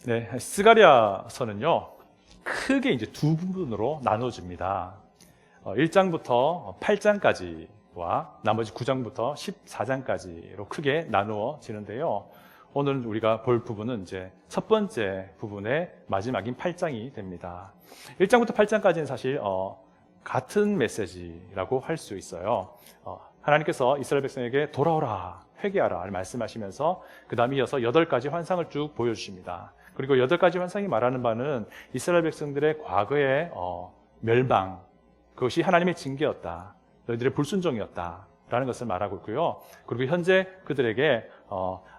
네, 스가랴서는요, 크게 이제 두 부분으로 나눠집니다. 1장부터 8장까지와 나머지 9장부터 14장까지로 크게 나누어지는데요. 오늘 우리가 볼 부분은 이제 첫 번째 부분의 마지막인 8장이 됩니다. 1장부터 8장까지는 사실 같은 메시지라고 할 수 있어요. 하나님께서 이스라엘 백성에게 돌아오라, 회개하라 말씀하시면서 그 다음에 이어서 8가지 환상을 쭉 보여주십니다. 그리고 8가지 환상이 말하는 바는 이스라엘 백성들의 과거의 멸망, 그것이 하나님의 징계였다, 너희들의 불순종이었다 라는 것을 말하고 있고요. 그리고 현재 그들에게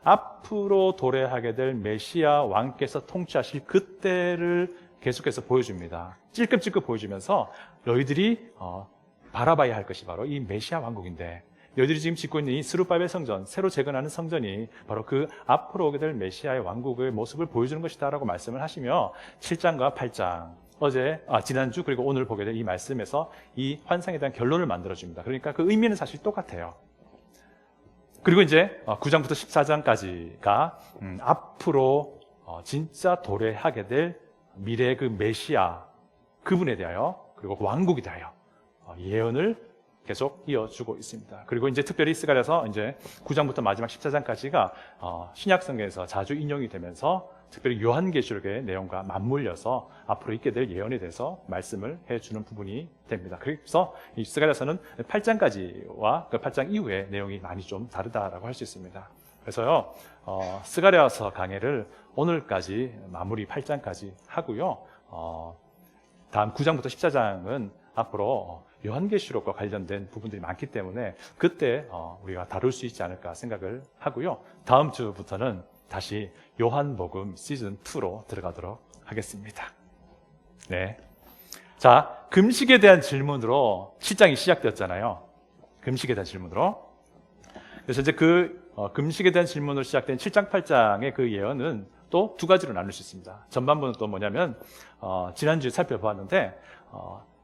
앞으로 도래하게 될 메시아 왕께서 통치하실 그때를 계속해서 보여줍니다. 찔끔찔끔 보여주면서 너희들이 바라봐야 할 것이 바로 이 메시아 왕국인데, 너희들이 지금 짓고 있는 이 스룹바벨 성전, 새로 재건하는 성전이 바로 그 앞으로 오게 될 메시아의 왕국의 모습을 보여주는 것이다 라고 말씀을 하시며 7장과 8장, 지난주 그리고 오늘 보게 될 이 말씀에서 이 환상에 대한 결론을 만들어줍니다. 그러니까 그 의미는 사실 똑같아요. 그리고 이제 9장부터 14장까지가 앞으로 진짜 도래하게 될 미래의 그 메시아, 그분에 대하여, 그리고 그 왕국에 대하여 예언을 계속 이어주고 있습니다. 그리고 이제 특별히 스가랴서 이제 9장부터 마지막 14장까지가 신약 성경에서 자주 인용이 되면서 특별히 요한계시록의 내용과 맞물려서 앞으로 있게 될 예언에 대해서 말씀을 해주는 부분이 됩니다. 그래서 이 스가랴서는 8장까지와 그 8장 이후의 내용이 많이 좀 다르다라고 할 수 있습니다. 그래서요, 스가랴서 강해를 오늘까지 마무리 8장까지 하고요. 다음 9장부터 14장은 앞으로 요한계시록과 관련된 부분들이 많기 때문에 그때 우리가 다룰 수 있지 않을까 생각을 하고요. 다음 주부터는 다시 요한복음 시즌2로 들어가도록 하겠습니다. 네. 자, 금식에 대한 질문으로 7장이 시작되었잖아요. 금식에 대한 질문으로. 그래서 이제 금식에 대한 질문으로 시작된 7장, 8장의 그 예언은 또 두 가지로 나눌 수 있습니다. 전반부는 또 뭐냐면, 지난주에 살펴보았는데,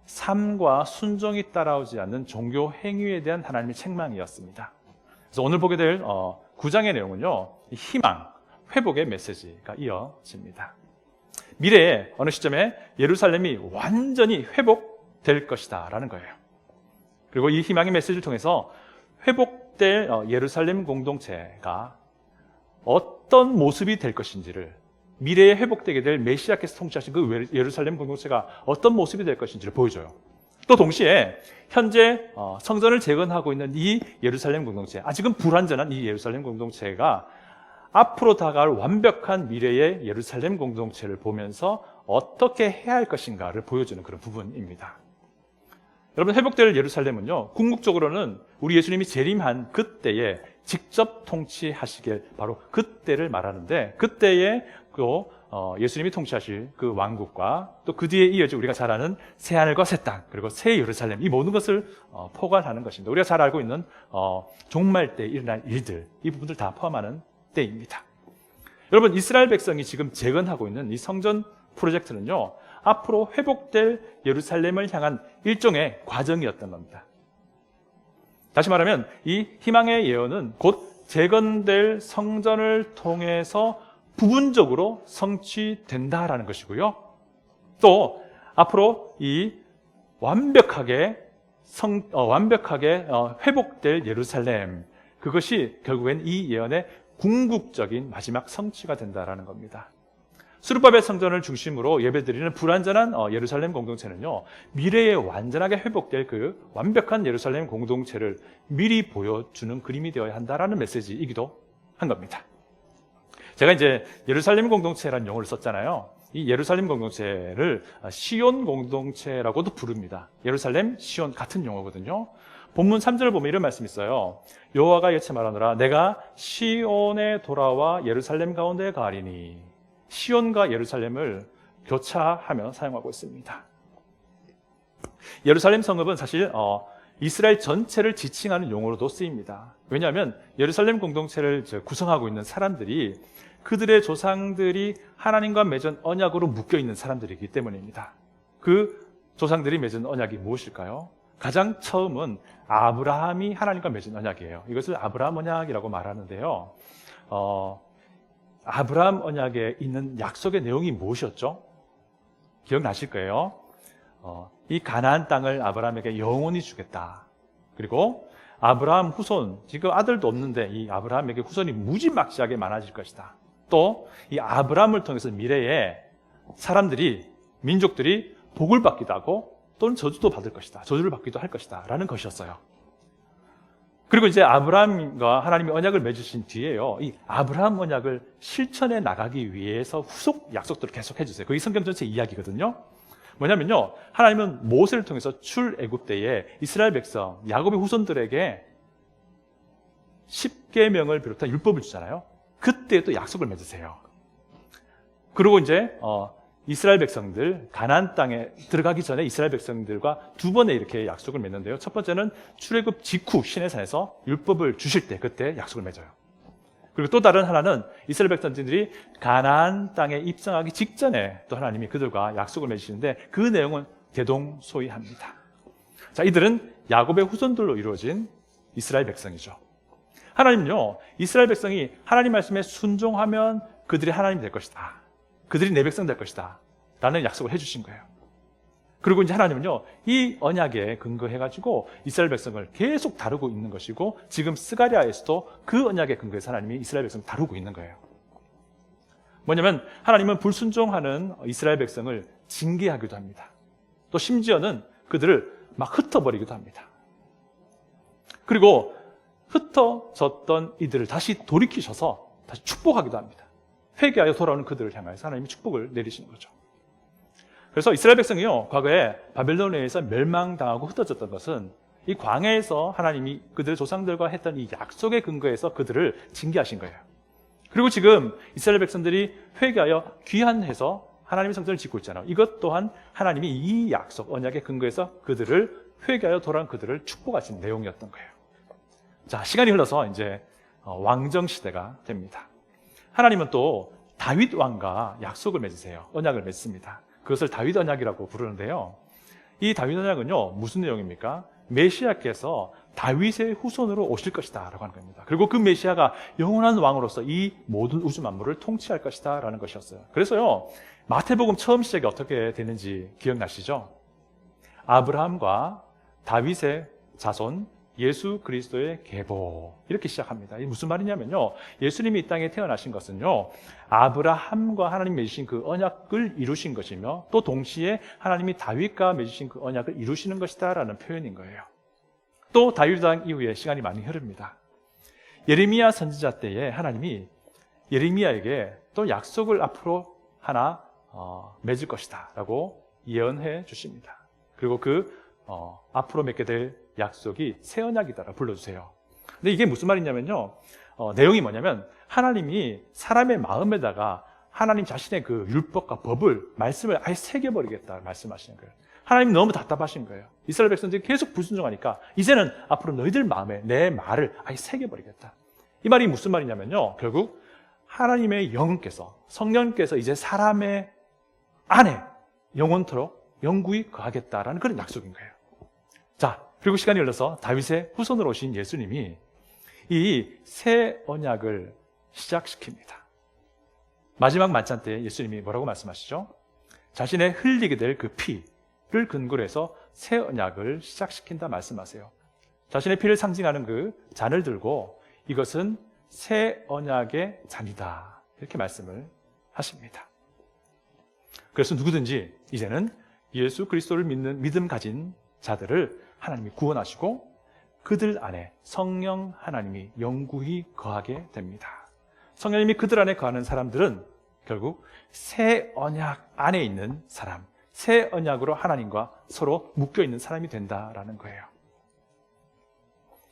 삶과 순종이 따라오지 않는 종교 행위에 대한 하나님의 책망이었습니다. 그래서 오늘 보게 될 9장의 내용은요, 희망, 회복의 메시지가 이어집니다. 미래에 어느 시점에 예루살렘이 완전히 회복될 것이다 라는 거예요. 그리고 이 희망의 메시지를 통해서 회복될 예루살렘 공동체가 어떤 모습이 될 것인지를, 미래에 회복되게 될 메시아께서 통치하신 그 예루살렘 공동체가 어떤 모습이 될 것인지를 보여줘요. 또 동시에 현재 성전을 재건하고 있는 이 예루살렘 공동체, 아직은 불완전한 이 예루살렘 공동체가 앞으로 다가올 완벽한 미래의 예루살렘 공동체를 보면서 어떻게 해야 할 것인가를 보여주는 그런 부분입니다. 여러분, 회복될 예루살렘은요, 궁극적으로는 우리 예수님이 재림한 그때에 직접 통치하시길, 바로 그때를 말하는데, 그때에 예수님이 통치하실 그 왕국과 또 그 뒤에 이어져 우리가 잘 아는 새하늘과 새 땅, 그리고 새 예루살렘, 이 모든 것을 포괄하는 것입니다. 우리가 잘 알고 있는 종말 때 일어날 일들, 이 부분들 다 포함하는 때입니다. 여러분, 이스라엘 백성이 지금 재건하고 있는 이 성전 프로젝트는요, 앞으로 회복될 예루살렘을 향한 일종의 과정이었던 겁니다. 다시 말하면 이 희망의 예언은 곧 재건될 성전을 통해서 부분적으로 성취된다라는 것이고요. 또 앞으로 이 완벽하게 회복될 예루살렘, 그것이 결국엔 이 예언의 궁극적인 마지막 성취가 된다라는 겁니다. 스룹바벨 성전을 중심으로 예배드리는 불완전한 예루살렘 공동체는요, 미래에 완전하게 회복될 그 완벽한 예루살렘 공동체를 미리 보여주는 그림이 되어야 한다라는 메시지이기도 한 겁니다. 제가 이제 예루살렘 공동체라는 용어를 썼잖아요. 이 예루살렘 공동체를 시온 공동체라고도 부릅니다. 예루살렘, 시온 같은 용어거든요. 본문 3절을 보면 이런 말씀이 있어요. 여호와가 이같이 말하노라, 내가 시온에 돌아와 예루살렘 가운데 가리니. 시온과 예루살렘을 교차하며 사용하고 있습니다. 예루살렘 성읍은 사실 이스라엘 전체를 지칭하는 용어로도 쓰입니다. 왜냐하면 예루살렘 공동체를 구성하고 있는 사람들이 그들의 조상들이 하나님과 맺은 언약으로 묶여있는 사람들이기 때문입니다. 그 조상들이 맺은 언약이 무엇일까요? 가장 처음은 아브라함이 하나님과 맺은 언약이에요. 이것을 아브라함 언약이라고 말하는데요. 아브라함 언약에 있는 약속의 내용이 무엇이었죠? 기억나실 거예요. 이 가나안 땅을 아브라함에게 영원히 주겠다. 그리고 아브라함 후손, 지금 아들도 없는데 이 아브라함에게 후손이 무지막지하게 많아질 것이다. 또 이 아브라함을 통해서 미래에 사람들이, 민족들이 복을 받기도 하고 또는 저주도 받을 것이다. 저주를 받기도 할 것이다. 라는 것이었어요. 그리고 이제 아브라함과 하나님이 언약을 맺으신 뒤에요, 이 아브라함 언약을 실천해 나가기 위해서 후속 약속들을 계속 해주세요. 그게 성경 전체 이야기거든요. 뭐냐면요, 하나님은 모세를 통해서 출애굽 때에 이스라엘 백성, 야곱의 후손들에게 10계명을 비롯한 율법을 주잖아요. 그때 또 약속을 맺으세요. 그리고 이제 이스라엘 백성들, 가나안 땅에 들어가기 전에 이스라엘 백성들과 두 번에 이렇게 약속을 맺는데요. 첫 번째는 출애굽 직후 시내산에서 율법을 주실 때, 그때 약속을 맺어요. 그리고 또 다른 하나는 이스라엘 백성들이 가나안 땅에 입성하기 직전에 또 하나님이 그들과 약속을 맺으시는데 그 내용은 대동소이합니다. 자, 이들은 야곱의 후손들로 이루어진 이스라엘 백성이죠. 하나님은요, 이스라엘 백성이 하나님 말씀에 순종하면 그들이 하나님이 될 것이다. 그들이 내 백성 될 것이다. 라는 약속을 해주신 거예요. 그리고 이제 하나님은요, 이 언약에 근거해가지고 이스라엘 백성을 계속 다루고 있는 것이고, 지금 스가랴에서도 그 언약에 근거해서 하나님이 이스라엘 백성을 다루고 있는 거예요. 뭐냐면, 하나님은 불순종하는 이스라엘 백성을 징계하기도 합니다. 또 심지어는 그들을 막 흩어버리기도 합니다. 그리고 흩어졌던 이들을 다시 돌이키셔서 다시 축복하기도 합니다. 회개하여 돌아오는 그들을 향해서 하나님이 축복을 내리시는 거죠. 그래서 이스라엘 백성이요, 과거에 바벨론에 의해서 멸망당하고 흩어졌던 것은 이 광야에서 하나님이 그들의 조상들과 했던 이 약속의 근거에서 그들을 징계하신 거예요. 그리고 지금 이스라엘 백성들이 회개하여 귀환해서 하나님의 성전을 짓고 있잖아요. 이것 또한 하나님이 이 약속, 언약의 근거에서 그들을 회개하여 돌아온 그들을 축복하신 내용이었던 거예요. 자, 시간이 흘러서 이제 왕정 시대가 됩니다. 하나님은 또 다윗 왕과 약속을 맺으세요. 언약을 맺습니다. 그것을 다윗 언약이라고 부르는데요. 이 다윗 언약은요, 무슨 내용입니까? 메시아께서 다윗의 후손으로 오실 것이다 라고 하는 겁니다. 그리고 그 메시아가 영원한 왕으로서 이 모든 우주 만물을 통치할 것이다 라는 것이었어요. 그래서요, 마태복음 처음 시작이 어떻게 되는지 기억나시죠? 아브라함과 다윗의 자손 예수 그리스도의 계보, 이렇게 시작합니다. 이게 무슨 말이냐면요, 예수님이 이 땅에 태어나신 것은요, 아브라함과 하나님 맺으신 그 언약을 이루신 것이며, 또 동시에 하나님이 다윗과 맺으신 그 언약을 이루시는 것이다 라는 표현인 거예요. 또 다윗 왕 이후에 시간이 많이 흐릅니다. 예레미야 선지자 때에 하나님이 예레미야에게 또 약속을 앞으로 하나 맺을 것이다 라고 예언해 주십니다. 그리고 앞으로 맺게 될 약속이 새 언약이다라고 불러주세요. 근데 이게 무슨 말이냐면요, 내용이 뭐냐면 하나님이 사람의 마음에다가 하나님 자신의 그 율법과 법을, 말씀을 아예 새겨버리겠다 말씀하시는 거예요. 하나님 너무 답답하신 거예요. 이스라엘 백성들이 계속 불순종하니까 이제는 앞으로 너희들 마음에 내 말을 아예 새겨버리겠다. 이 말이 무슨 말이냐면요, 결국 하나님의 영께서, 성령께서 이제 사람의 안에 영원토록 영구히 거하겠다라는 그런 약속인 거예요. 자, 그리고 시간이 흘러서 다윗의 후손으로 오신 예수님이 이 새 언약을 시작시킵니다. 마지막 만찬 때 예수님이 뭐라고 말씀하시죠? 자신의 흘리게 될 그 피를 근거로 해서 새 언약을 시작시킨다 말씀하세요. 자신의 피를 상징하는 그 잔을 들고 이것은 새 언약의 잔이다, 이렇게 말씀을 하십니다. 그래서 누구든지 이제는 예수 그리스도를 믿는 믿음 가진 자들을 하나님이 구원하시고 그들 안에 성령 하나님이 영구히 거하게 됩니다. 성령님이 그들 안에 거하는 사람들은 결국 새 언약 안에 있는 사람, 새 언약으로 하나님과 서로 묶여있는 사람이 된다라는 거예요.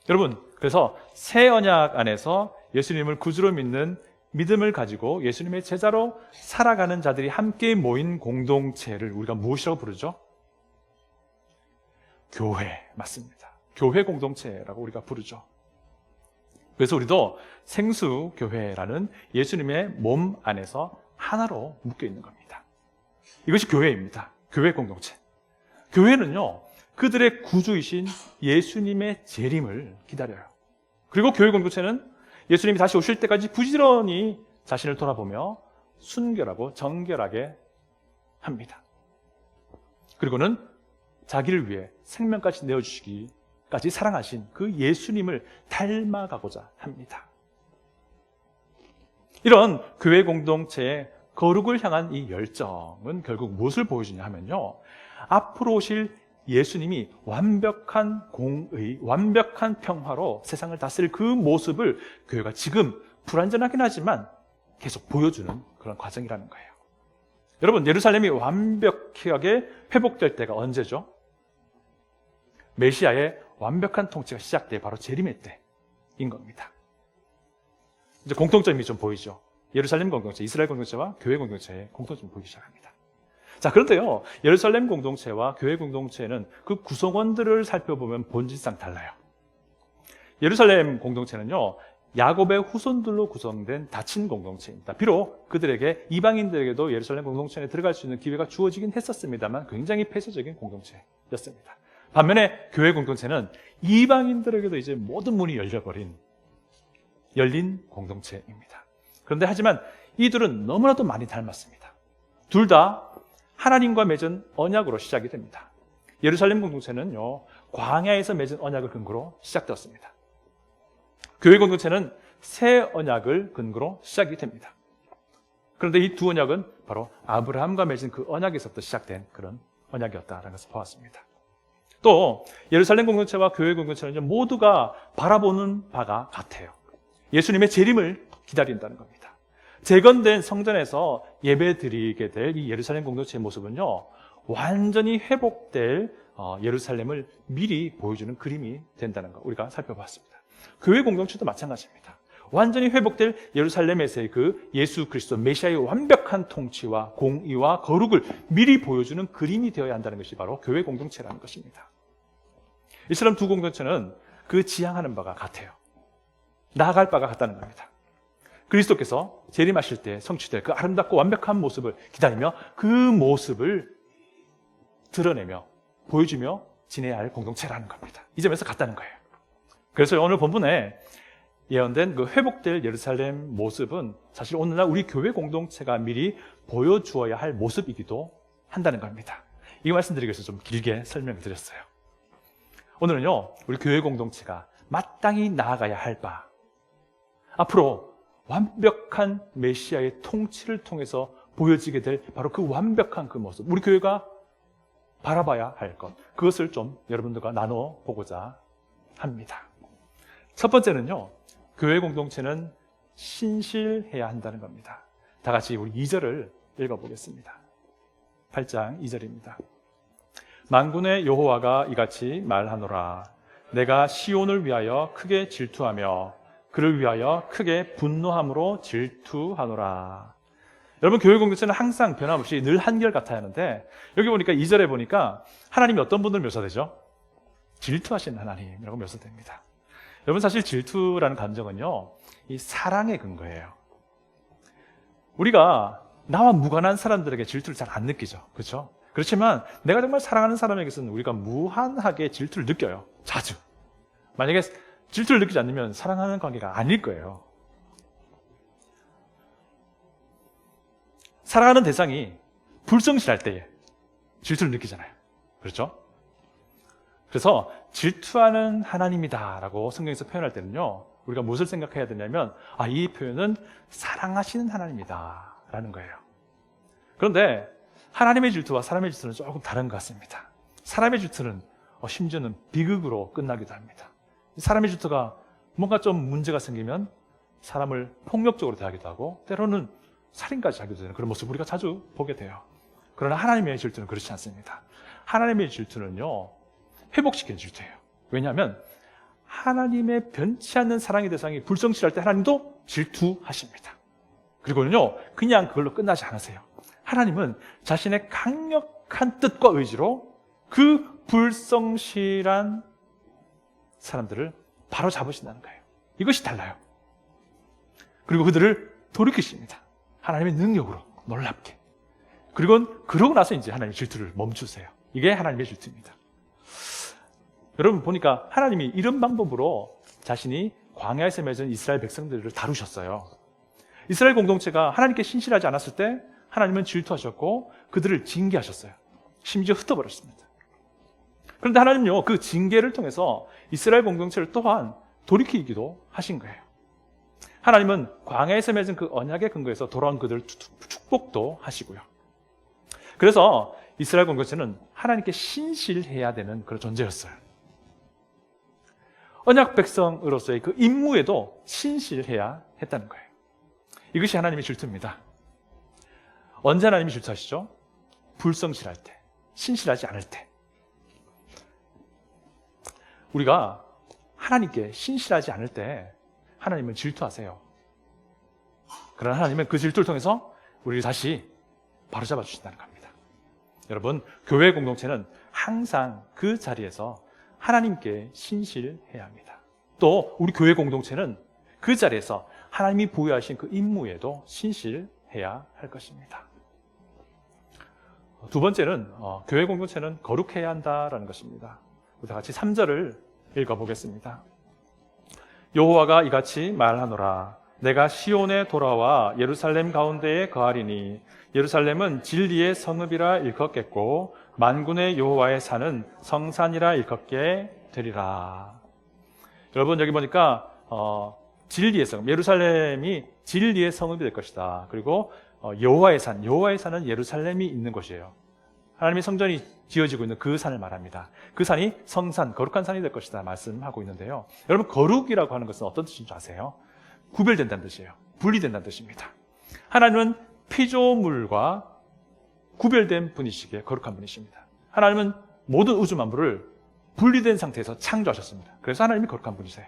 여러분, 그래서 새 언약 안에서 예수님을 구주로 믿는 믿음을 가지고 예수님의 제자로 살아가는 자들이 함께 모인 공동체를 우리가 무엇이라고 부르죠? 교회, 맞습니다. 교회 공동체라고 우리가 부르죠. 그래서 우리도 생수교회라는 예수님의 몸 안에서 하나로 묶여있는 겁니다. 이것이 교회입니다. 교회 공동체. 교회는요, 그들의 구주이신 예수님의 재림을 기다려요. 그리고 교회 공동체는 예수님이 다시 오실 때까지 부지런히 자신을 돌아보며 순결하고 정결하게 합니다. 그리고는 자기를 위해 생명까지 내어주시기까지 사랑하신 그 예수님을 닮아가고자 합니다. 이런 교회 공동체의 거룩을 향한 이 열정은 결국 무엇을 보여주냐 하면요, 앞으로 오실 예수님이 완벽한 공의, 완벽한 평화로 세상을 다스릴 그 모습을 교회가 지금 불완전하긴 하지만 계속 보여주는 그런 과정이라는 거예요. 여러분, 예루살렘이 완벽하게 회복될 때가 언제죠? 메시아의 완벽한 통치가 시작돼 바로 재림의 때인 겁니다. 이제 공통점이 좀 보이죠. 예루살렘 공동체, 이스라엘 공동체와 교회 공동체의 공통점이 보이기 시작합니다. 자, 그런데요, 예루살렘 공동체와 교회 공동체는 그 구성원들을 살펴보면 본질상 달라요. 예루살렘 공동체는요, 야곱의 후손들로 구성된 닫힌 공동체입니다. 비록 그들에게, 이방인들에게도 예루살렘 공동체에 들어갈 수 있는 기회가 주어지긴 했었습니다만 굉장히 폐쇄적인 공동체였습니다. 반면에 교회 공동체는 이방인들에게도 이제 모든 문이 열린 공동체입니다. 그런데 하지만 이들은 너무나도 많이 닮았습니다. 둘 다 하나님과 맺은 언약으로 시작이 됩니다. 예루살렘 공동체는요, 광야에서 맺은 언약을 근거로 시작되었습니다. 교회 공동체는 새 언약을 근거로 시작이 됩니다. 그런데 이 두 언약은 바로 아브라함과 맺은 그 언약에서부터 시작된 그런 언약이었다라는 것을 보았습니다. 또 예루살렘 공동체와 교회 공동체는 모두가 바라보는 바가 같아요. 예수님의 재림을 기다린다는 겁니다. 재건된 성전에서 예배드리게 될 이 예루살렘 공동체의 모습은요, 완전히 회복될 예루살렘을 미리 보여주는 그림이 된다는 거 우리가 살펴봤습니다. 교회 공동체도 마찬가지입니다. 완전히 회복될 예루살렘에서의 그 예수 그리스도 메시아의 완벽한 통치와 공의와 거룩을 미리 보여주는 그림이 되어야 한다는 것이 바로 교회 공동체라는 것입니다. 이처럼 두 공동체는 그 지향하는 바가 같아요. 나아갈 바가 같다는 겁니다. 그리스도께서 재림하실 때 성취될 그 아름답고 완벽한 모습을 기다리며 그 모습을 드러내며 보여주며 지내야 할 공동체라는 겁니다. 이 점에서 같다는 거예요. 그래서 오늘 본문에 예언된 그 회복될 예루살렘 모습은 사실 오늘날 우리 교회 공동체가 미리 보여주어야 할 모습이기도 한다는 겁니다. 이 말씀드리기 위해서 좀 길게 설명드렸어요. 오늘은요, 우리 교회 공동체가 마땅히 나아가야 할 바, 앞으로 완벽한 메시아의 통치를 통해서 보여지게 될 바로 그 완벽한 그 모습, 우리 교회가 바라봐야 할 것, 그것을 좀 여러분들과 나눠보고자 합니다. 첫 번째는요, 교회 공동체는 신실해야 한다는 겁니다. 다 같이 우리 2절을 읽어보겠습니다. 8장 2절입니다. 만군의 여호와가 이같이 말하노라. 내가 시온을 위하여 크게 질투하며 그를 위하여 크게 분노함으로 질투하노라. 여러분, 교회 공동체는 항상 변함없이 늘 한결같아야 하는데 여기 보니까 2절에 보니까 하나님이 어떤 분을 묘사되죠? 질투하시는 하나님이라고 묘사됩니다. 여러분, 사실 질투라는 감정은요, 이 사랑의 근거예요. 우리가 나와 무관한 사람들에게 질투를 잘 안 느끼죠. 그렇죠? 그렇지만 내가 정말 사랑하는 사람에게서는 우리가 무한하게 질투를 느껴요. 자주. 만약에 질투를 느끼지 않으면 사랑하는 관계가 아닐 거예요. 사랑하는 대상이 불성실할 때에 질투를 느끼잖아요. 그렇죠? 그래서 질투하는 하나님이다라고 성경에서 표현할 때는요, 우리가 무엇을 생각해야 되냐면, 이 표현은 사랑하시는 하나님이다라는 거예요. 그런데 하나님의 질투와 사람의 질투는 조금 다른 것 같습니다. 사람의 질투는 심지어는 비극으로 끝나기도 합니다. 사람의 질투가 뭔가 좀 문제가 생기면 사람을 폭력적으로 대하기도 하고 때로는 살인까지 하기도 되는 그런 모습을 우리가 자주 보게 돼요. 그러나 하나님의 질투는 그렇지 않습니다. 하나님의 질투는요, 회복시키는 질투예요. 왜냐하면 하나님의 변치 않는 사랑의 대상이 불성실할 때 하나님도 질투하십니다. 그리고는요, 그냥 그걸로 끝나지 않으세요. 하나님은 자신의 강력한 뜻과 의지로 그 불성실한 사람들을 바로 잡으신다는 거예요. 이것이 달라요. 그리고 그들을 돌이키십니다. 하나님의 능력으로 놀랍게. 그러고 나서 이제 하나님의 질투를 멈추세요. 이게 하나님의 질투입니다. 여러분 보니까 하나님이 이런 방법으로 자신이 광야에서 맺은 이스라엘 백성들을 다루셨어요. 이스라엘 공동체가 하나님께 신실하지 않았을 때 하나님은 질투하셨고 그들을 징계하셨어요. 심지어 흩어버렸습니다. 그런데 하나님은요, 그 징계를 통해서 이스라엘 공동체를 또한 돌이키기도 하신 거예요. 하나님은 광야에서 맺은 그 언약의 근거에서 돌아온 그들을 축복도 하시고요. 그래서 이스라엘 공동체는 하나님께 신실해야 되는 그런 존재였어요. 언약 백성으로서의 그 임무에도 신실해야 했다는 거예요. 이것이 하나님의 질투입니다. 언제 하나님이 질투하시죠? 불성실할 때, 신실하지 않을 때. 우리가 하나님께 신실하지 않을 때 하나님은 질투하세요. 그러나 하나님은 그 질투를 통해서 우리를 다시 바로잡아 주신다는 겁니다. 여러분, 교회 공동체는 항상 그 자리에서 하나님께 신실해야 합니다. 또 우리 교회 공동체는 그 자리에서 하나님이 부여하신 그 임무에도 신실해야 할 것입니다. 두 번째는 교회 공동체는 거룩해야 한다라는 것입니다. 우리 다 같이 3절을 읽어보겠습니다. 여호와가 이같이 말하노라. 내가 시온에 돌아와 예루살렘 가운데에 거하리니 예루살렘은 진리의 성읍이라 일컫겠고 만군의 여호와의 산은 성산이라 일컫게 되리라. 여러분, 여기 보니까 진리의 성읍, 예루살렘이 진리의 성읍이 될 것이다. 그리고 여호와의 산은 예루살렘이 있는 곳이에요. 하나님의 성전이 지어지고 있는 그 산을 말합니다. 그 산이 성산, 거룩한 산이 될 것이다 말씀하고 있는데요. 여러분, 거룩이라고 하는 것은 어떤 뜻인 줄 아세요? 구별된다는 뜻이에요. 분리된다는 뜻입니다. 하나님은 피조물과 구별된 분이시기에 거룩한 분이십니다. 하나님은 모든 우주 만물을 분리된 상태에서 창조하셨습니다. 그래서 하나님이 거룩한 분이세요.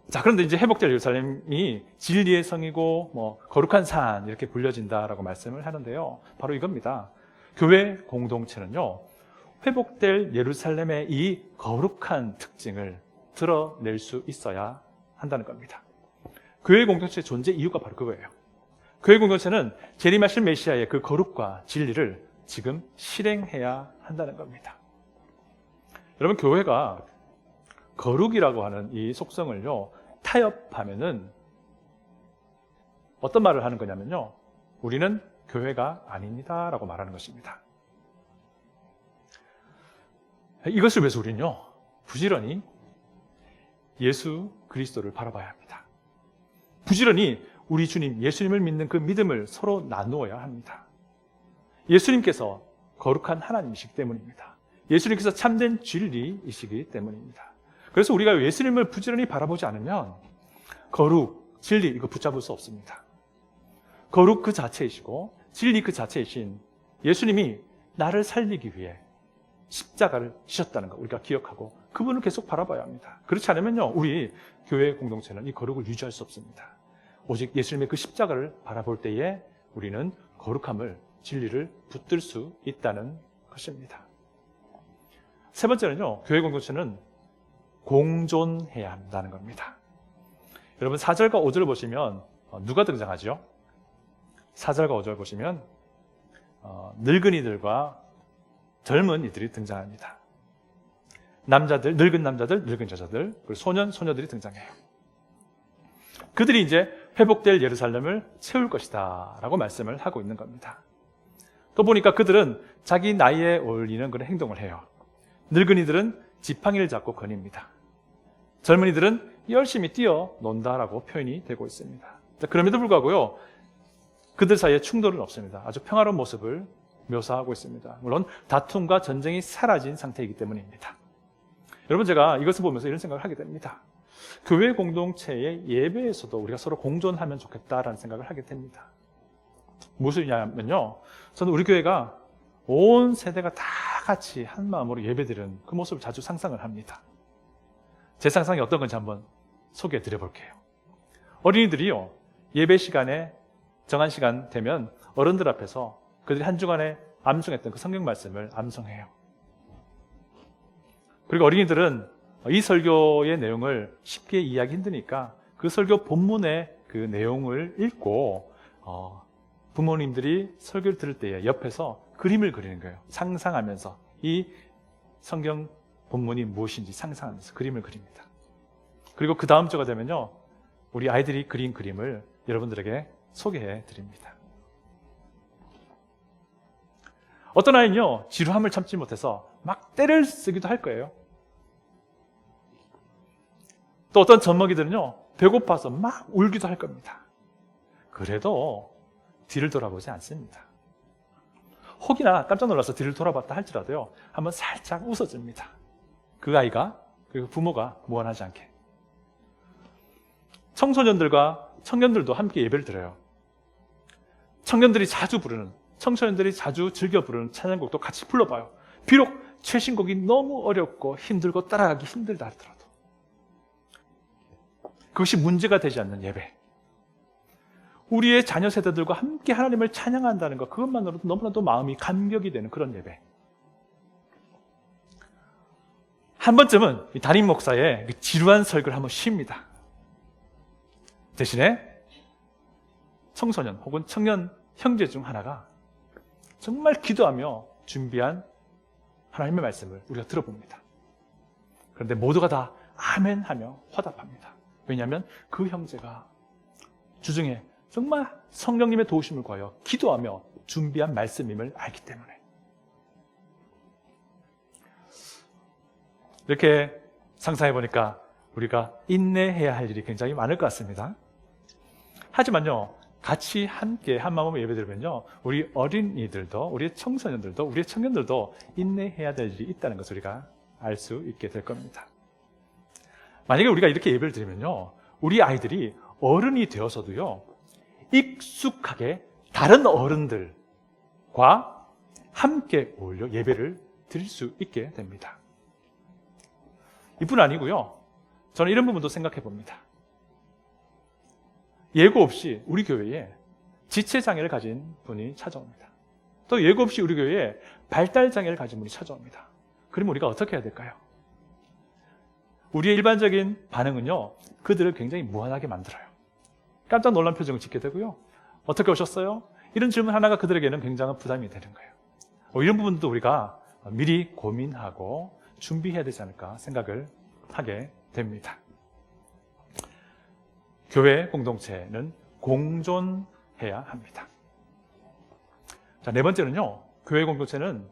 자, 그런데 이제 회복될 예루살렘이 진리의 성이고 거룩한 산 이렇게 불려진다라고 말씀을 하는데요. 바로 이겁니다. 교회 공동체는요, 회복될 예루살렘의 이 거룩한 특징을 드러낼 수 있어야 한다는 겁니다. 교회 공동체의 존재 이유가 바로 그거예요. 교회 공동체는 재림하실 메시아의 그 거룩과 진리를 지금 실행해야 한다는 겁니다. 여러분, 교회가 거룩이라고 하는 이 속성을요, 타협하면은 어떤 말을 하는 거냐면요, 우리는 교회가 아닙니다 라고 말하는 것입니다. 이것을 위해서 우리는요, 부지런히 예수 그리스도를 바라봐야 합니다. 부지런히 우리 주님 예수님을 믿는 그 믿음을 서로 나누어야 합니다. 예수님께서 거룩한 하나님이시기 때문입니다. 예수님께서 참된 진리이시기 때문입니다. 그래서 우리가 예수님을 부지런히 바라보지 않으면 거룩, 진리 이거 붙잡을 수 없습니다. 거룩 그 자체이시고 진리 그 자체이신 예수님이 나를 살리기 위해 십자가를 지셨다는 거 우리가 기억하고 그분을 계속 바라봐야 합니다. 그렇지 않으면요, 우리 교회 공동체는 이 거룩을 유지할 수 없습니다. 오직 예수님의 그 십자가를 바라볼 때에 우리는 거룩함을, 진리를 붙들 수 있다는 것입니다. 세 번째는요, 교회 공동체는 공존해야 한다는 겁니다. 여러분, 4절과 5절을 보시면 누가 등장하죠? 4절과 5절 보시면 늙은이들과 젊은이들이 등장합니다. 남자들, 늙은 남자들, 늙은 여자들, 그리고 소년, 소녀들이 등장해요. 그들이 이제 회복될 예루살렘을 채울 것이다 라고 말씀을 하고 있는 겁니다. 또 보니까 그들은 자기 나이에 어울리는 그런 행동을 해요. 늙은이들은 지팡이를 잡고 거닙니다. 젊은이들은 열심히 뛰어논다라고 표현이 되고 있습니다. 그럼에도 불구하고요, 그들 사이에 충돌은 없습니다. 아주 평화로운 모습을 묘사하고 있습니다. 물론 다툼과 전쟁이 사라진 상태이기 때문입니다. 여러분, 제가 이것을 보면서 이런 생각을 하게 됩니다. 교회 공동체의 예배에서도 우리가 서로 공존하면 좋겠다라는 생각을 하게 됩니다. 무엇이냐면요, 저는 우리 교회가 온 세대가 다 같이 한 마음으로 예배드리는 그 모습을 자주 상상을 합니다. 제 상상이 어떤 건지 한번 소개해 드려 볼게요. 어린이들이요, 예배 시간에 정한 시간 되면 어른들 앞에서 그들이 한 주간에 암송했던 그 성경 말씀을 암송해요. 그리고 어린이들은 이 설교의 내용을 쉽게 이해하기 힘드니까 그 설교 본문의 그 내용을 읽고 부모님들이 설교를 들을 때에 옆에서 그림을 그리는 거예요. 상상하면서 이 성경 본문이 무엇인지 상상하면서 그림을 그립니다. 그리고 그 다음 주가 되면요, 우리 아이들이 그린 그림을 여러분들에게 소개해 드립니다. 어떤 아이는요, 지루함을 참지 못해서 막 떼를 쓰기도 할 거예요. 또 어떤 젖먹이들은요, 배고파서 막 울기도 할 겁니다. 그래도 뒤를 돌아보지 않습니다. 혹이나 깜짝 놀라서 뒤를 돌아봤다 할지라도요, 한번 살짝 웃어줍니다. 그 아이가, 그리고 부모가 무한하지 않게. 청소년들과 청년들도 함께 예배를 드려요. 청년들이 자주 부르는, 청소년들이 자주 즐겨 부르는 찬양곡도 같이 불러봐요. 비록 최신곡이 너무 어렵고 힘들고 따라가기 힘들다 하더라도 그것이 문제가 되지 않는 예배, 우리의 자녀 세대들과 함께 하나님을 찬양한다는 것, 그것만으로도 너무나도 마음이 감격이 되는 그런 예배. 한 번쯤은 이 담임 목사의 지루한 설교를 한번 쉽니다. 대신에 청소년 혹은 청년 형제 중 하나가 정말 기도하며 준비한 하나님의 말씀을 우리가 들어봅니다. 그런데 모두가 다 아멘 하며 화답합니다. 왜냐하면 그 형제가 주중에 정말 성령님의 도우심을 구하여 기도하며 준비한 말씀임을 알기 때문에. 이렇게 상상해 보니까 우리가 인내해야 할 일이 굉장히 많을 것 같습니다. 하지만요, 같이 함께 한 마음으로 예배드리면요, 우리 어린이들도, 우리 청소년들도, 우리 청년들도 인내해야 될 일이 있다는 것을 우리가 알 수 있게 될 겁니다. 만약에 우리가 이렇게 예배를 드리면요, 우리 아이들이 어른이 되어서도요, 익숙하게 다른 어른들과 함께 어울려 예배를 드릴 수 있게 됩니다. 이뿐 아니고요, 저는 이런 부분도 생각해 봅니다. 예고 없이 우리 교회에 지체장애를 가진 분이 찾아옵니다. 또 예고 없이 우리 교회에 발달장애를 가진 분이 찾아옵니다. 그러면 우리가 어떻게 해야 될까요? 우리의 일반적인 반응은요, 그들을 굉장히 무한하게 만들어요. 깜짝 놀란 표정을 짓게 되고요, 어떻게 오셨어요? 이런 질문 하나가 그들에게는 굉장한 부담이 되는 거예요. 이런 부분도 우리가 미리 고민하고 준비해야 되지 않을까 생각을 하게 됩니다. 교회 공동체는 공존해야 합니다. 자, 네 번째는요, 교회 공동체는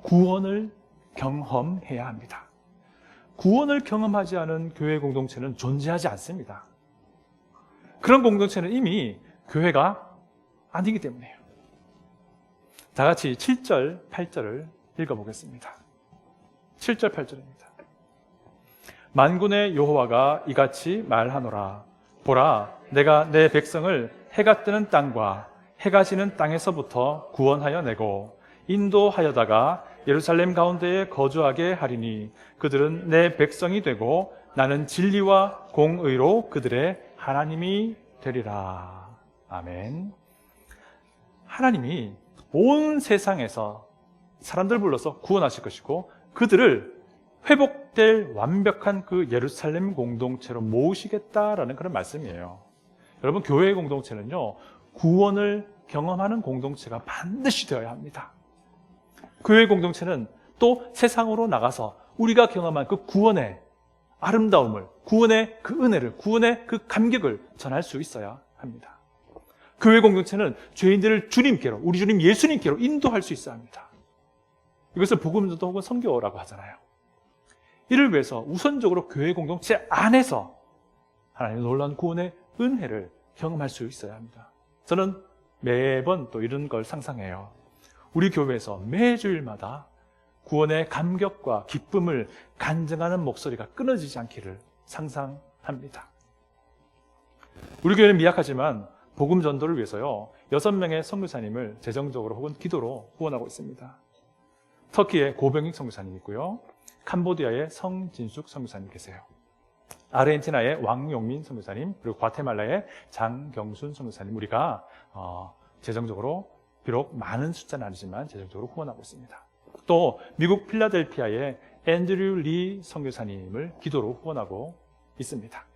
구원을 경험해야 합니다. 구원을 경험하지 않은 교회 공동체는 존재하지 않습니다. 그런 공동체는 이미 교회가 아니기 때문에요. 다 같이 7절, 8절을 읽어보겠습니다. 7절, 8절입니다. 만군의 여호와가 이같이 말하노라. 보라, 내가 내 백성을 해가 뜨는 땅과 해가 지는 땅에서부터 구원하여 내고 인도하여다가 예루살렘 가운데에 거주하게 하리니 그들은 내 백성이 되고 나는 진리와 공의로 그들의 하나님이 되리라. 아멘. 하나님이 온 세상에서 사람들 불러서 구원하실 것이고 그들을 회복될 완벽한 그 예루살렘 공동체로 모으시겠다라는 그런 말씀이에요. 여러분, 교회의 공동체는요, 구원을 경험하는 공동체가 반드시 되어야 합니다. 교회 공동체는 또 세상으로 나가서 우리가 경험한 그 구원의 아름다움을, 구원의 그 은혜를, 구원의 그 감격을 전할 수 있어야 합니다. 교회 공동체는 죄인들을 주님께로, 우리 주님 예수님께로 인도할 수 있어야 합니다. 이것을 복음전도 혹은 선교라고 하잖아요. 이를 위해서 우선적으로 교회 공동체 안에서 하나님의 놀라운 구원의 은혜를 경험할 수 있어야 합니다. 저는 매번 또 이런 걸 상상해요. 우리 교회에서 매주일마다 구원의 감격과 기쁨을 간증하는 목소리가 끊어지지 않기를 상상합니다. 우리 교회는 미약하지만 복음 전도를 위해서요, 6명의 선교사님을 재정적으로 혹은 기도로 후원하고 있습니다. 터키의 고병익 선교사님 있고요, 캄보디아의 성진숙 선교사님 계세요. 아르헨티나의 왕용민 선교사님, 그리고 과테말라의 장경순 선교사님, 우리가 재정적으로 비록 많은 숫자는 아니지만 재정적으로 후원하고 있습니다. 또 미국 필라델피아의 앤드류 리 선교사님을 기도로 후원하고 있습니다.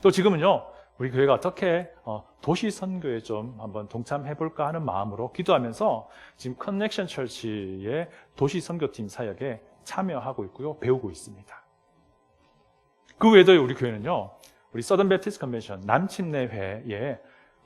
또 지금은요, 우리 교회가 어떻게 도시 선교에 좀 한번 동참해 볼까 하는 마음으로 기도하면서 지금 커넥션 처치의 도시 선교팀 사역에 참여하고 있고요, 배우고 있습니다. 그 외에도 우리 교회는요, 우리 서던 베프티스트 컨벤션 남침내회의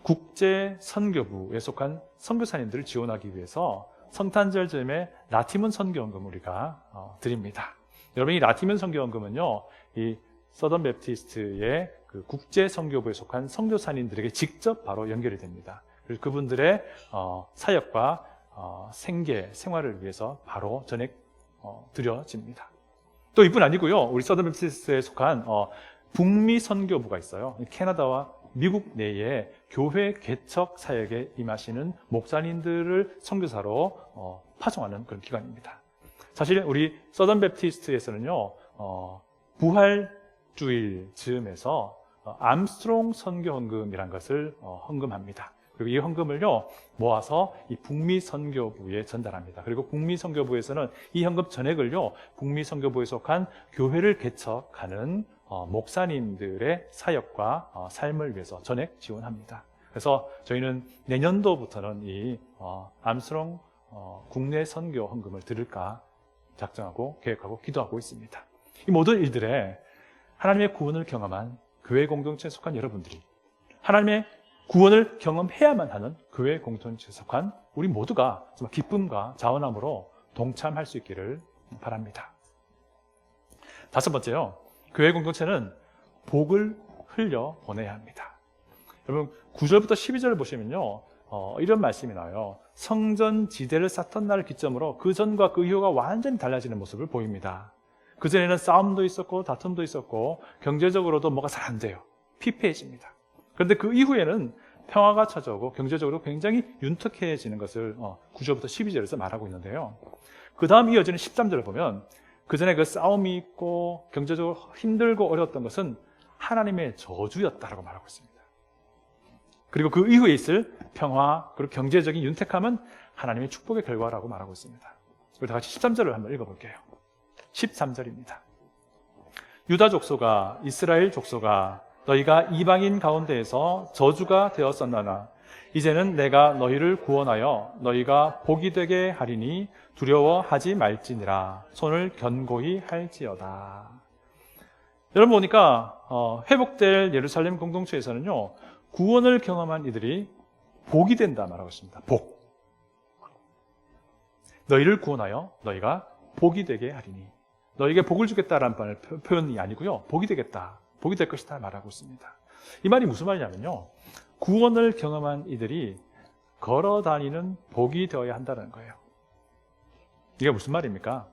국제 선교부에 속한 선교사님들을 지원하기 위해서 성탄절 즈음에 라티문 선교원금 우리가 드립니다. 여러분, 이 라티문 선교원금은요, 이 서던 베프티스트의 그 국제 선교부에 속한 선교사님들에게 직접 바로 연결이 됩니다. 그래서 그분들의 사역과 생계, 생활을 위해서 바로 전액 드려집니다. 또 이뿐 아니고요, 우리 서던 베프티스트에 속한 북미 선교부가 있어요. 캐나다와 미국 내에 교회 개척 사역에 임하시는 목사님들을 선교사로 파송하는 그런 기관입니다. 사실 우리 서던 베프티스트에서는요, 부활주일 즈음에서 암스트롱 선교 헌금이라는 것을 헌금합니다. 그리고 이 헌금을요, 모아서 이 북미 선교부에 전달합니다. 그리고 북미 선교부에서는 이 헌금 전액을요, 북미 선교부에 속한 교회를 개척하는 목사님들의 사역과 삶을 위해서 전액 지원합니다. 그래서 저희는 내년도부터는 이 암스트롱 국내 선교 헌금을 드릴까 작정하고 계획하고 기도하고 있습니다. 이 모든 일들에 하나님의 구원을 경험한 교회 공동체에 속한 여러분들이, 하나님의 구원을 경험해야만 하는 교회 공동체에 속한 우리 모두가 정말 기쁨과 자원함으로 동참할 수 있기를 바랍니다. 다섯 번째요, 교회 공동체는 복을 흘려 보내야 합니다. 여러분, 9절부터 12절을 보시면요, 이런 말씀이 나와요. 성전 지대를 쌓던 날을 기점으로 그 전과 그 이후가 완전히 달라지는 모습을 보입니다. 그전에는 싸움도 있었고 다툼도 있었고 경제적으로도 뭐가 잘 안 돼요. 피폐해집니다. 그런데 그 이후에는 평화가 찾아오고 경제적으로 굉장히 윤택해지는 것을 9절부터 12절에서 말하고 있는데요. 그 다음 이어지는 13절을 보면 그전에 그 싸움이 있고 경제적으로 힘들고 어려웠던 것은 하나님의 저주였다라고 말하고 있습니다. 그리고 그 이후에 있을 평화 그리고 경제적인 윤택함은 하나님의 축복의 결과라고 말하고 있습니다. 우리 다 같이 13절을 한번 읽어볼게요. 13절입니다. 유다 족속아, 이스라엘 족속아, 너희가 이방인 가운데에서 저주가 되었었나나 이제는 내가 너희를 구원하여 너희가 복이 되게 하리니 두려워하지 말지니라. 손을 견고히 할지어다. 여러분 보니까 회복될 예루살렘 공동체에서는요, 구원을 경험한 이들이 복이 된다 말하고 있습니다. 복. 너희를 구원하여 너희가 복이 되게 하리니. 너희에게 복을 주겠다라는 표현이 아니고요, 복이 되겠다, 복이 될 것이다 말하고 있습니다. 이 말이 무슨 말이냐면요, 구원을 경험한 이들이 걸어다니는 복이 되어야 한다는 거예요. 이게 무슨 말입니까?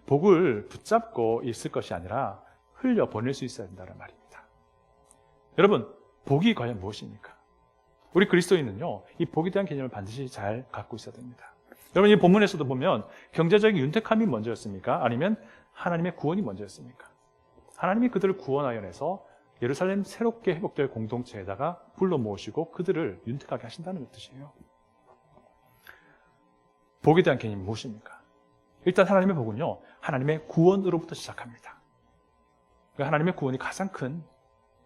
복을 붙잡고 있을 것이 아니라 흘려보낼 수 있어야 된다는 말입니다. 여러분, 복이 과연 무엇입니까? 우리 그리스도인은요, 이 복에 대한 개념을 반드시 잘 갖고 있어야 됩니다. 여러분, 이 본문에서도 보면 경제적인 윤택함이 먼저였습니까? 아니면 하나님의 구원이 먼저였습니까? 하나님이 그들을 구원하여 내서 예루살렘 새롭게 회복될 공동체에다가 불러 모으시고 그들을 윤택하게 하신다는 뜻이에요. 복에 대한 개념이 무엇입니까? 일단 하나님의 복은요, 하나님의 구원으로부터 시작합니다. 하나님의 구원이 가장 큰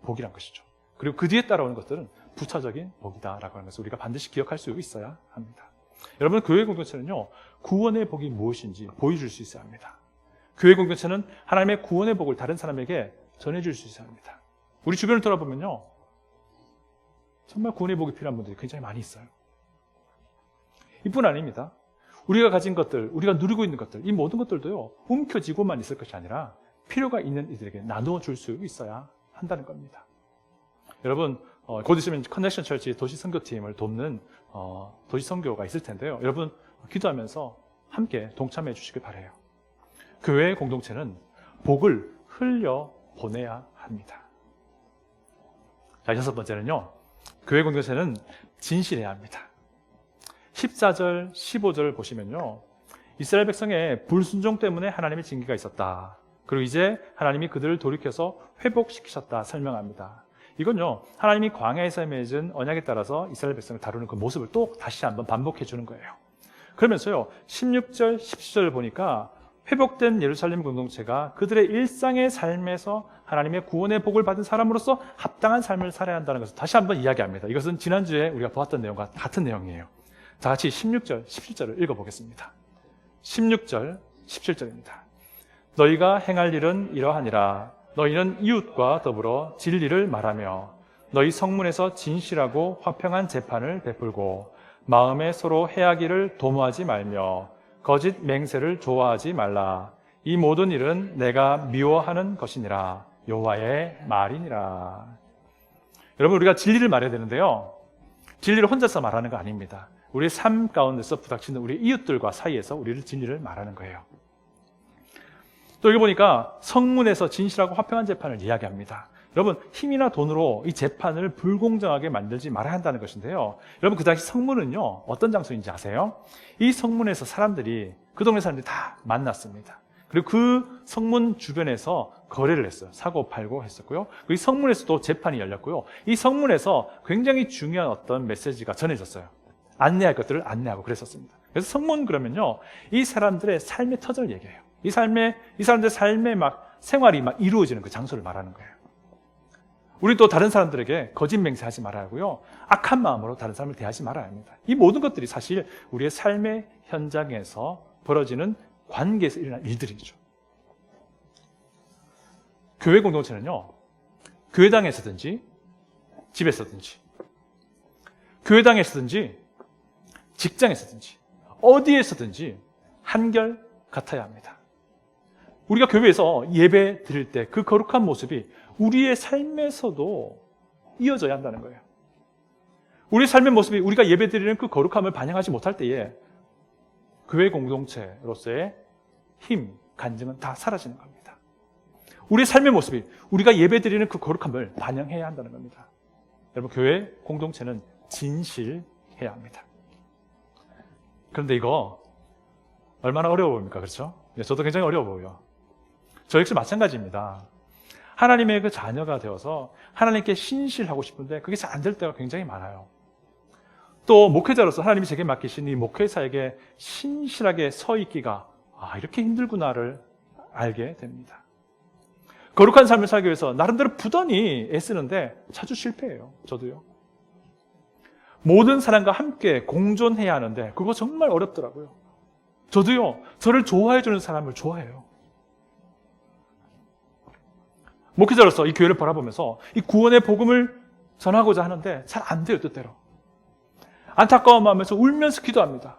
복이란 것이죠. 그리고 그 뒤에 따라오는 것들은 부차적인 복이다라고 하는 것을 우리가 반드시 기억할 수 있어야 합니다. 여러분, 교회 공동체는요, 구원의 복이 무엇인지 보여줄 수 있어야 합니다. 교회 공동체는 하나님의 구원의 복을 다른 사람에게 전해줄 수 있어야 합니다. 우리 주변을 돌아보면요, 정말 구원의 복이 필요한 분들이 굉장히 많이 있어요. 이뿐 아닙니다. 우리가 가진 것들, 우리가 누리고 있는 것들, 이 모든 것들도요, 움켜쥐고만 있을 것이 아니라 필요가 있는 이들에게 나누어 줄 수 있어야 한다는 겁니다. 여러분, 곧 있으면 커넥션 철치 도시 선교팀을 돕는 도시 선교가 있을 텐데요. 여러분, 기도하면서 함께 동참해 주시길 바라요. 교회 공동체는 복을 흘려 보내야 합니다. 자, 여섯 번째는요, 교회 공동체는 진실해야 합니다. 14절, 15절 보시면요, 이스라엘 백성의 불순종 때문에 하나님의 징계가 있었다. 그리고 이제 하나님이 그들을 돌이켜서 회복시키셨다 설명합니다. 이건요, 하나님이 광야에서 맺은 언약에 따라서 이스라엘 백성을 다루는 그 모습을 또 다시 한번 반복해 주는 거예요. 그러면서요, 16절, 17절을 보니까 회복된 예루살렘 공동체가 그들의 일상의 삶에서 하나님의 구원의 복을 받은 사람으로서 합당한 삶을 살아야 한다는 것을 다시 한번 이야기합니다. 이것은 지난주에 우리가 보았던 내용과 같은 내용이에요. 다 같이 16절, 17절을 읽어보겠습니다. 16절, 17절입니다. 너희가 행할 일은 이러하니라. 너희는 이웃과 더불어 진리를 말하며 너희 성문에서 진실하고 화평한 재판을 베풀고 마음에 서로 해하기를 도모하지 말며 거짓 맹세를 좋아하지 말라. 이 모든 일은 내가 미워하는 것이니라. 여호와의 말이니라. 여러분, 우리가 진리를 말해야 되는데요, 진리를 혼자서 말하는 거 아닙니다. 우리의 삶 가운데서 부닥치는 우리 이웃들과 사이에서 우리를 진리를 말하는 거예요. 또 여기 보니까 성문에서 진실하고 화평한 재판을 이야기합니다. 여러분, 힘이나 돈으로 이 재판을 불공정하게 만들지 말아야 한다는 것인데요, 여러분, 그 당시 성문은요 어떤 장소인지 아세요? 이 성문에서 사람들이, 그 동네 사람들이 다 만났습니다. 그리고 그 성문 주변에서 거래를 했어요. 사고 팔고 했었고요. 그리고 이 성문에서도 재판이 열렸고요. 이 성문에서 굉장히 중요한 어떤 메시지가 전해졌어요. 안내할 것들을 안내하고 그랬었습니다. 그래서 성문 그러면요, 이 사람들의 삶의 터전을 얘기해요. 이 사람들의 삶의 생활이 이루어지는 그 장소를 말하는 거예요. 우리 또 다른 사람들에게 거짓 맹세하지 말아야 하고요, 악한 마음으로 다른 사람을 대하지 말아야 합니다. 이 모든 것들이 사실 우리의 삶의 현장에서 벌어지는 관계에서 일어난 일들이죠. 교회 공동체는요, 교회당에서든지 집에서든지, 교회당에서든지 직장에서든지 어디에서든지 한결 같아야 합니다. 우리가 교회에서 예배 드릴 때 그 거룩한 모습이 우리의 삶에서도 이어져야 한다는 거예요. 우리의 삶의 모습이 우리가 예배 드리는 그 거룩함을 반영하지 못할 때에 교회 공동체로서의 힘, 간증은 다 사라지는 겁니다. 우리의 삶의 모습이 우리가 예배 드리는 그 거룩함을 반영해야 한다는 겁니다. 여러분, 교회 공동체는 진실해야 합니다. 그런데 이거 얼마나 어려워 보입니까? 그렇죠? 저도 굉장히 어려워 보여요. 저 역시 마찬가지입니다. 하나님의 그 자녀가 되어서 하나님께 신실하고 싶은데 그게 잘 안 될 때가 굉장히 많아요. 또 목회자로서 하나님이 제게 맡기신 이 목회사에게 신실하게 서 있기가 이렇게 힘들구나를 알게 됩니다. 거룩한 삶을 살기 위해서 나름대로 부단히 애쓰는데 자주 실패해요. 저도요. 모든 사람과 함께 공존해야 하는데 그거 정말 어렵더라고요. 저도요, 저를 좋아해주는 사람을 좋아해요. 목회자로서 이 교회를 바라보면서 이 구원의 복음을 전하고자 하는데 잘 안 돼요, 뜻대로. 안타까운 마음에서 울면서 기도합니다.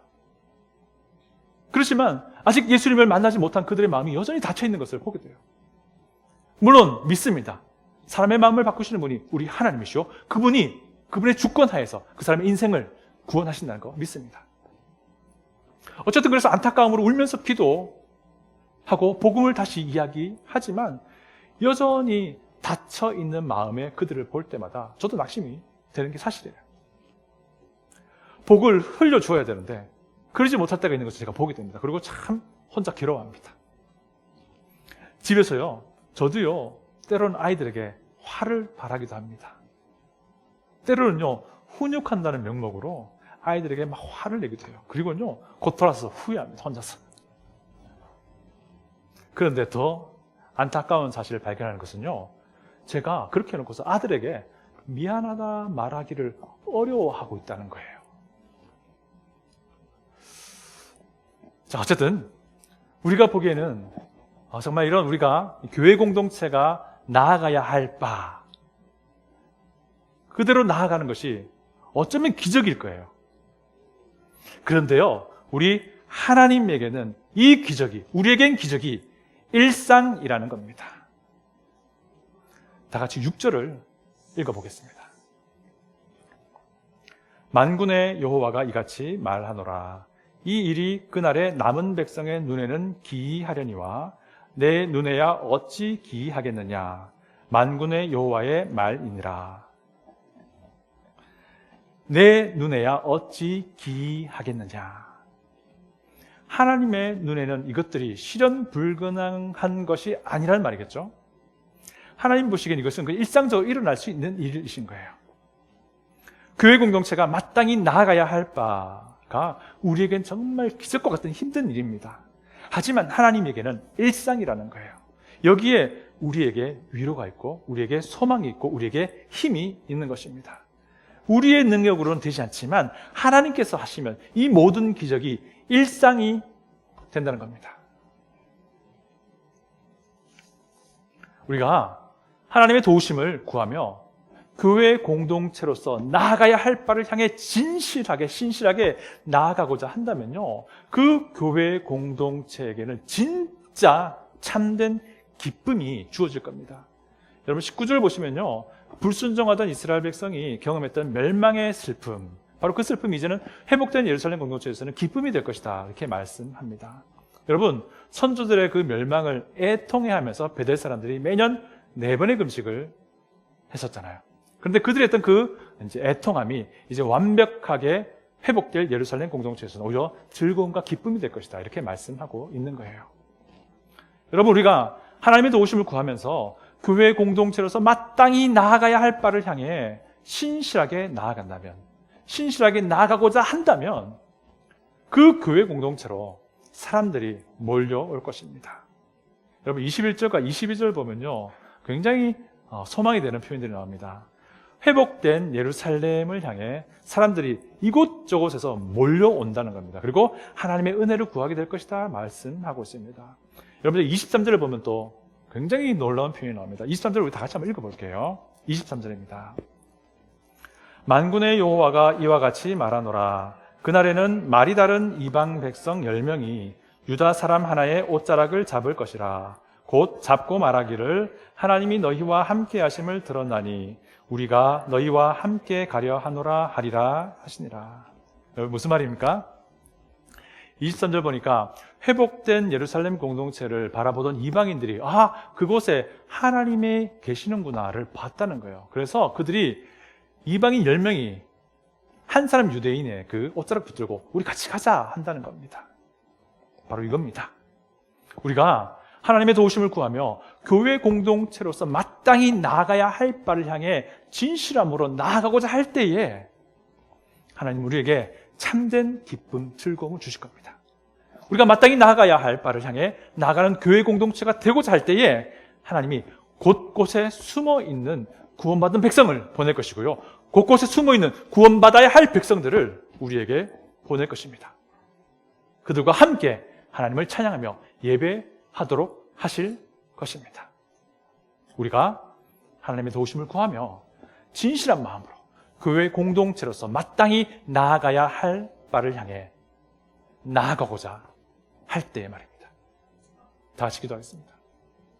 그렇지만 아직 예수님을 만나지 못한 그들의 마음이 여전히 닫혀 있는 것을 보게 돼요. 물론 믿습니다. 사람의 마음을 바꾸시는 분이 우리 하나님이시오. 그분의 주권 하에서 그 사람의 인생을 구원하신다는 거 믿습니다. 어쨌든 그래서 안타까움으로 울면서 기도하고 복음을 다시 이야기하지만 여전히 닫혀 있는 마음에 그들을 볼 때마다 저도 낙심이 되는 게 사실이에요. 복을 흘려주어야 되는데 그러지 못할 때가 있는 것을 제가 보게 됩니다. 그리고 참 혼자 괴로워합니다. 집에서요, 저도요, 때로는 아이들에게 화를 바라기도 합니다. 때로는요, 훈육한다는 명목으로 아이들에게 막 화를 내기도 해요. 그리고는요, 곧 돌아서 후회합니다, 혼자서. 그런데 더 안타까운 사실을 발견하는 것은요, 제가 그렇게 해놓고서 아들에게 미안하다 말하기를 어려워하고 있다는 거예요. 자, 어쨌든 우리가 보기에는 정말 이런 우리가 교회 공동체가 나아가야 할 바, 그대로 나아가는 것이 어쩌면 기적일 거예요. 그런데요, 우리 하나님에게는 이 기적이, 우리에겐 기적이 일상이라는 겁니다. 다 같이 6절을 읽어보겠습니다. 만군의 여호와가 이같이 말하노라. 이 일이 그날에 남은 백성의 눈에는 기이하려니와 내 눈에야 어찌 기이하겠느냐. 만군의 여호와의 말이니라. 내 눈에야 어찌 기이하겠느냐. 하나님의 눈에는 이것들이 실현 불가능한 것이 아니라는 말이겠죠. 하나님 보시기엔 이것은 일상적으로 일어날 수 있는 일이신 거예요. 교회 공동체가 마땅히 나아가야 할 바가 우리에겐 정말 기적과 같은 힘든 일입니다. 하지만 하나님에게는 일상이라는 거예요. 여기에 우리에게 위로가 있고 우리에게 소망이 있고 우리에게 힘이 있는 것입니다. 우리의 능력으로는 되지 않지만 하나님께서 하시면 이 모든 기적이 일상이 된다는 겁니다. 우리가 하나님의 도우심을 구하며 교회 공동체로서 나아가야 할 바를 향해 진실하게 신실하게 나아가고자 한다면요, 그 교회 공동체에게는 진짜 참된 기쁨이 주어질 겁니다. 여러분 19절 보시면요, 불순종하던 이스라엘 백성이 경험했던 멸망의 슬픔, 바로 그 슬픔이 이제는 회복된 예루살렘 공동체에서는 기쁨이 될 것이다, 이렇게 말씀합니다. 여러분, 선조들의 그 멸망을 애통해하면서 베델 사람들이 매년 4번의 금식을 했었잖아요. 그런데 그들이 했던 그 이제 애통함이 이제 완벽하게 회복될 예루살렘 공동체에서는 오히려 즐거움과 기쁨이 될 것이다, 이렇게 말씀하고 있는 거예요. 여러분, 우리가 하나님의 도우심을 구하면서 교회 공동체로서 마땅히 나아가야 할 바를 향해 신실하게 나아간다면, 신실하게 나아가고자 한다면 그 교회 공동체로 사람들이 몰려올 것입니다. 여러분 21절과 22절 보면요, 굉장히 소망이 되는 표현들이 나옵니다. 회복된 예루살렘을 향해 사람들이 이곳저곳에서 몰려온다는 겁니다. 그리고 하나님의 은혜를 구하게 될 것이다 말씀하고 있습니다. 여러분들 23절을 보면 또 굉장히 놀라운 표현이 나옵니다. 23절을 우리 다 같이 한번 읽어볼게요. 23절입니다. 만군의 여호와가 이와 같이 말하노라. 그날에는 말이 다른 이방 백성 10명이 유다 사람 하나의 옷자락을 잡을 것이라. 곧 잡고 말하기를 하나님이 너희와 함께 하심을 들었나니 우리가 너희와 함께 가려 하노라 하리라 하시니라. 여러분 무슨 말입니까? 23절 보니까 회복된 예루살렘 공동체를 바라보던 이방인들이 그곳에 하나님이 계시는구나를 봤다는 거예요. 그래서 그들이 이방인 10명이 한 사람 유대인의 그 옷자락 붙들고 우리 같이 가자 한다는 겁니다. 바로 이겁니다. 우리가 하나님의 도우심을 구하며 교회 공동체로서 마땅히 나아가야 할 바를 향해 진실함으로 나아가고자 할 때에 하나님 우리에게 참된 기쁨, 즐거움을 주실 겁니다. 우리가 마땅히 나아가야 할 바를 향해 나아가는 교회 공동체가 되고자 할 때에 하나님이 곳곳에 숨어있는 구원받은 백성을 보낼 것이고요, 곳곳에 숨어있는 구원받아야 할 백성들을 우리에게 보낼 것입니다. 그들과 함께 하나님을 찬양하며 예배하도록 하실 것입니다. 우리가 하나님의 도우심을 구하며 진실한 마음으로 교회 공동체로서 마땅히 나아가야 할 바를 향해 나아가고자 할 때의 말입니다. 다 같이 기도하겠습니다.